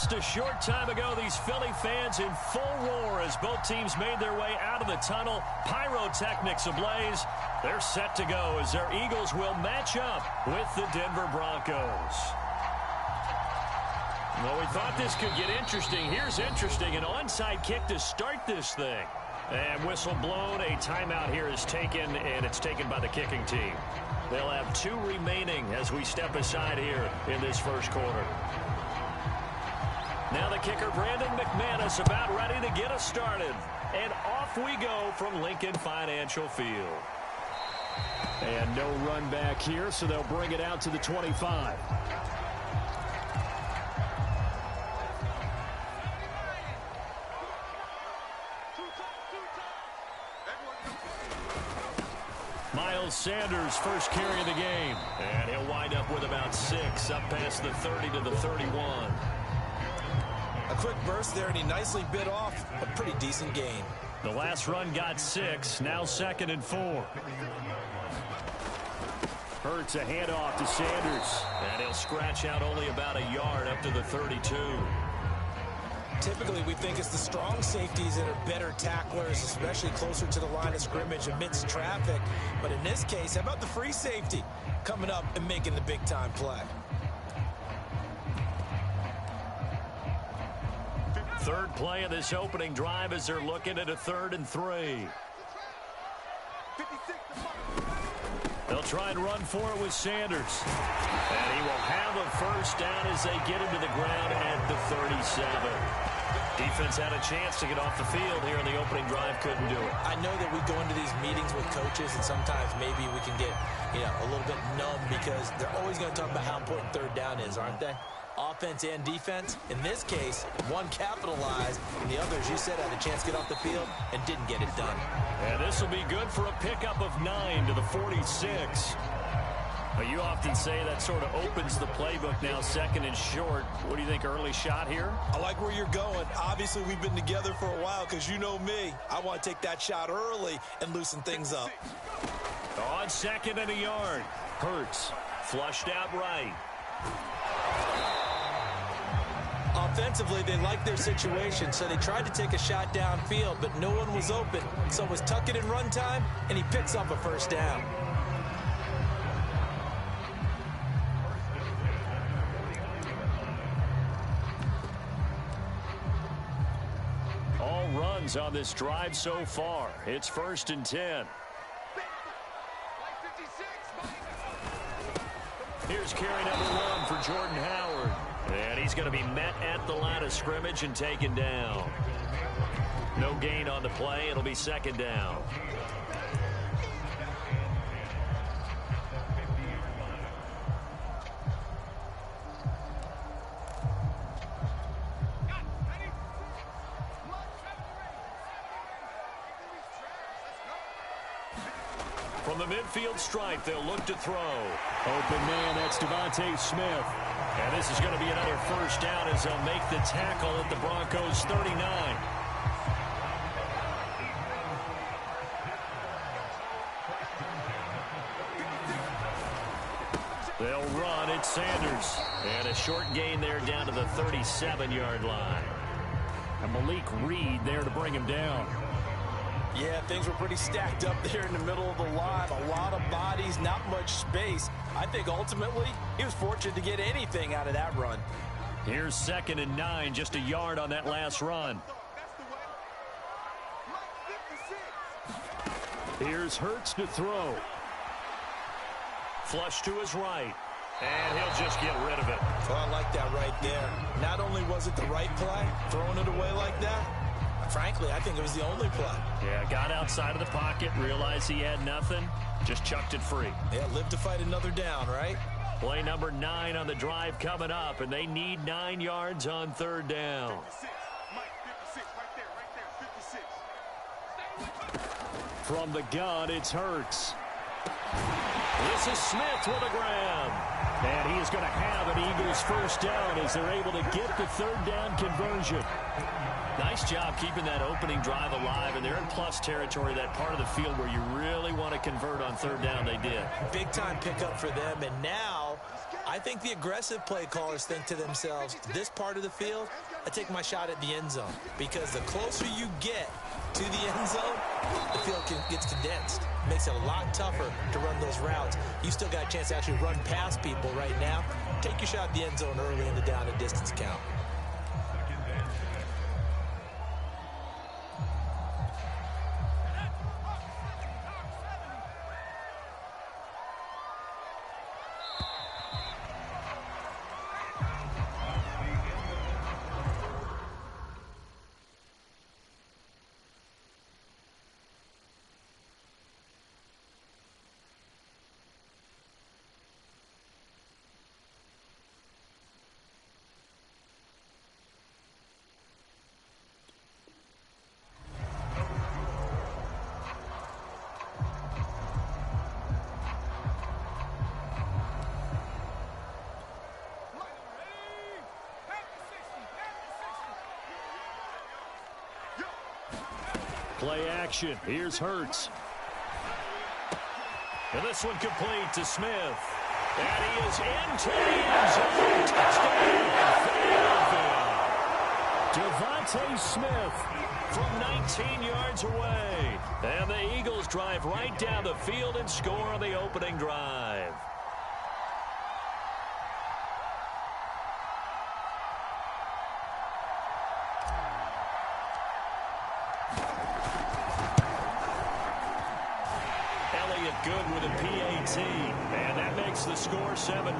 Just a short time ago, these Philly fans in full roar as both teams made their way out of the tunnel. Pyrotechnics ablaze. They're set to go as their Eagles will match up with the Denver Broncos. Well, we thought this could get interesting. Here's interesting. An onside kick to start this thing. And whistle blown. A timeout here is taken, and it's taken by the kicking team. They'll have 2 remaining as we step aside here in this first quarter. Now the kicker, Brandon McManus, about ready to get us started. And off we go from Lincoln Financial Field. And no run back here, so they'll bring it out to the 25. Miles Sanders, first carry of the game. And he'll wind up with about 6, up past the 30 to the 31. A quick burst there, and he nicely bit off a pretty decent gain. The last run got 6, now 2nd and 4. Hurts a handoff to Sanders. And he'll scratch out only about a yard up to the 32. Typically, we think it's the strong safeties that are better tacklers, especially closer to the line of scrimmage amidst traffic. But in this case, how about the free safety coming up and making the big-time play? Third play of this opening drive as they're looking at a 3rd and 3. They'll try and run for it with Sanders. And he will have a first down as they get him to the ground at the 37. Defense had a chance to get off the field here in the opening drive, couldn't do it. I know that we go into these meetings with coaches, and sometimes maybe we can get, a little bit numb because they're always going to talk about how important 3rd down is, aren't they? Offense and defense. In this case, one capitalized, and the other, as you said, had a chance to get off the field and didn't get it done. And this will be good for a pickup of 9 to the 46. Well, you often say that sort of opens the playbook now, 2nd and short. What do you think, early shot here? I like where you're going. Obviously, we've been together for a while because you know me. I want to take that shot early and loosen things up. On 2nd and a yard. Hurts flushed out right. Offensively, they like their situation, so they tried to take a shot downfield, but no one was open. So it was tuck it in run time, and he picks up a first down. All runs on this drive so far. It's 1st and 10. Here's carry number 1 for Jordan Howard. And he's going to be met at the line of scrimmage and taken down. No gain on the play. It'll be 2nd down. From the midfield stripe, they'll look to throw. Open man, that's Devontae Smith. And this is going to be another first down as they'll make the tackle at the Broncos' 39. They'll run. It's Sanders. And a short gain there down to the 37-yard line. And Malik Reed there to bring him down. Yeah, things were pretty stacked up there in the middle of the line. A lot of bodies, not much space. I think ultimately he was fortunate to get anything out of that run. Here's 2nd and 9, just a yard on that last run. Here's Hurts to throw. Flush to his right. And he'll just get rid of it. Well, I like that right there. Not only was it the right play, throwing it away like that, frankly, I think it was the only play. Yeah, got outside of the pocket, realized he had nothing, just chucked it free. Yeah, live to fight another down, right? Play number 9 on the drive coming up, and they need 9 yards on 3rd down. 56. Mike, 56, right there, 56. From the gun, it's Hurts. This is Smith with a grab. And he is going to have an Eagles first down as they're able to get the 3rd down conversion. Nice job keeping that opening drive alive, and they're in plus territory, that part of the field where you really want to convert on 3rd down. They did. Big time pickup for them, and now I think the aggressive play callers think to themselves, this part of the field, I take my shot at the end zone. Because the closer you get to the end zone, the field gets condensed. Makes it a lot tougher to run those routes. You still got a chance to actually run past people right now. Take your shot at the end zone early in the down and distance count. Play action. Here's Hurts. And this one complete to Smith. And he is into the end zone. Touchdown, Philadelphia. Devontae Smith from 19 yards away. And the Eagles drive right down the field and score on the opening drive. Good with a PAT, and that makes the score 7-0.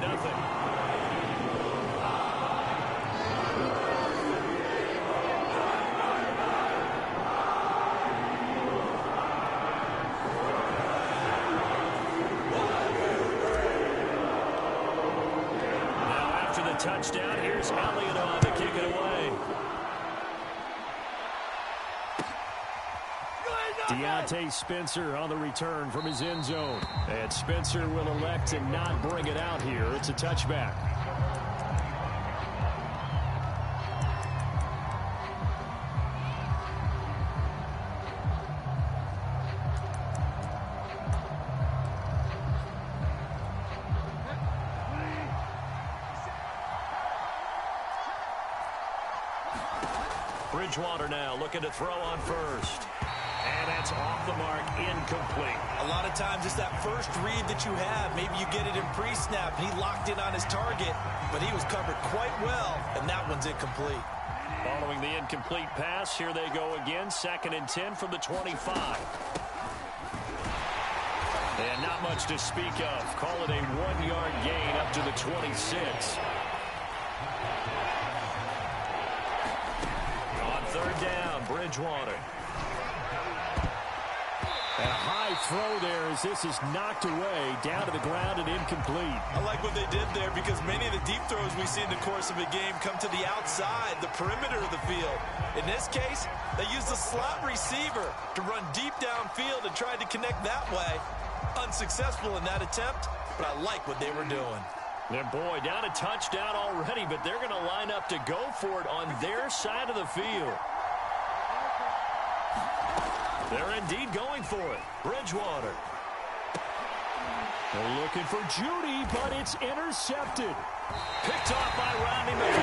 Now after the touchdown, here's Elliott on to kick it away. Deontay Spencer on the return from his end zone. And Spencer will elect to not bring it out here. It's a touchback. Bridgewater now looking to throw on first. And that's off the mark, incomplete. A lot of times it's that first read that you have. Maybe you get it in pre-snap, and he locked in on his target, but he was covered quite well, and that one's incomplete. Following the incomplete pass, here they go again, 2nd and 10 from the 25. And not much to speak of. Call it a 1-yard gain up to the 26. On 3rd down, Bridgewater. A high throw there as this is knocked away, down to the ground and incomplete. I like what they did there because many of the deep throws we see in the course of a game come to the outside, the perimeter of the field. In this case, they used the slot receiver to run deep downfield and tried to connect that way. Unsuccessful in that attempt, but I like what they were doing. And boy, down a touchdown already, but they're going to line up to go for it on their side of the field. They're indeed going for it. Bridgewater. They're looking for Judy, but it's intercepted. Picked off by Rodney McLeod.